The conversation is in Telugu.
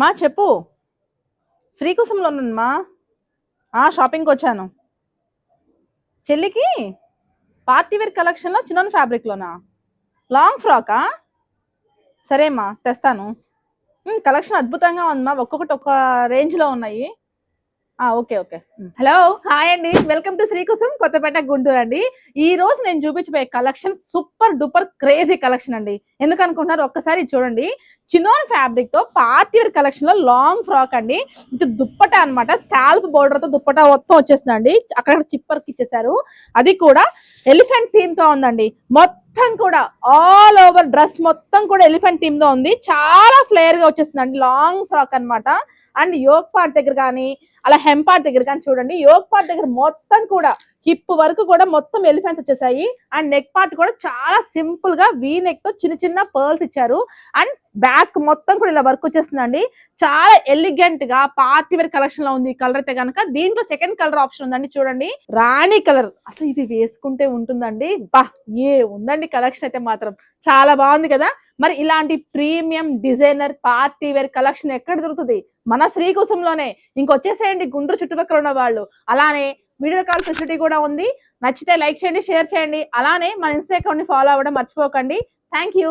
మా చెప్పు. శ్రీకుసంలో ఉన్నాను మా. షాపింగ్కి వచ్చాను. చెల్లికి పార్టీ వేర్ కలెక్షన్లో చిన్న ఫ్యాబ్రిక్లోనా లాంగ్ ఫ్రాకా? సరే మా తెస్తాను. కలెక్షన్ అద్భుతంగా ఉంది మా, ఒక్కొక్కటి ఒక్క రేంజ్లో ఉన్నాయి. Okay okay. హలో, హాయ్ అండి, వెల్కమ్ టు శ్రీకుసం కొత్తపేట గుంటూరు అండి. ఈ రోజు నేను చూపించబోయే collection super duper crazy collection అండి. ఎందుకు అనుకుంటున్నారు? ఒక్కసారి చూడండి. చినోన్ ఫ్యాబ్రిక్ తో పార్టీ వేర్ కలెక్షన్ లో లాంగ్ ఫ్రాక్ అండి. ఇది దుప్పటా అనమాట, స్కాల్ప్ బోర్డర్ తో దుప్పటా మొత్తం వచ్చేస్తుందండి. అక్కడ చిప్పర్ కి ఇచ్చేసారు. అది కూడా ఎలిఫెంట్ థీమ్ తో ఉందండి. మొత్తం కూడా ఆల్ ఓవర్ డ్రెస్ మొత్తం కూడా ఎలిఫెంట్ థీమ్ తో ఉంది. చాలా ఫ్లేయర్ గా వచ్చేస్తుందండి, లాంగ్ ఫ్రాక్ అనమాట. అండ్ యోగ్ పార్ట్ దగ్గర కానీ అలా హెంపార్ట్ దగ్గర కానీ చూడండి, యోగ్ పార్ట్ దగ్గర మొత్తం కూడా హిప్ వరకు కూడా మొత్తం ఎలిఫెంట్స్ వచ్చేసాయి. అండ్ నెక్ పార్ట్ కూడా చాలా సింపుల్ గా వీ నెక్ తో చిన్న చిన్న పర్ల్స్ ఇచ్చారు. అండ్ బ్యాక్ మొత్తం కూడా ఇలా వర్క్ వచ్చేస్తుందండి. చాలా ఎలిగెంట్ గా పార్టీ వేర్ కలెక్షన్ లో ఉంది. ఈ కలర్ అయితే కనుక దీంట్లో సెకండ్ కలర్ ఆప్షన్ ఉందండి, చూడండి రాణి కలర్. అసలు ఇది వేసుకుంటే ఉంటుందండి, బా ఉందండి కలెక్షన్ అయితే మాత్రం చాలా బాగుంది కదా. మరి ఇలాంటి premium designer party wear collection ఎక్కడ దొరుకుతుంది? మన శ్రీకుసంలోనే. ఇంకొచ్చేసేయండి గుంటూరు చుట్టుపక్కల ఉన్న వాళ్ళు. అలానే వీడియో కాల్ ఫెసిలిటీ కూడా ఉంది. నచ్చితే లైక్ చేయండి, షేర్ చేయండి. అలానే మన ఇన్స్టా అకౌంట్ ని ఫాలో అవ్వడం మర్చిపోకండి. Thank you.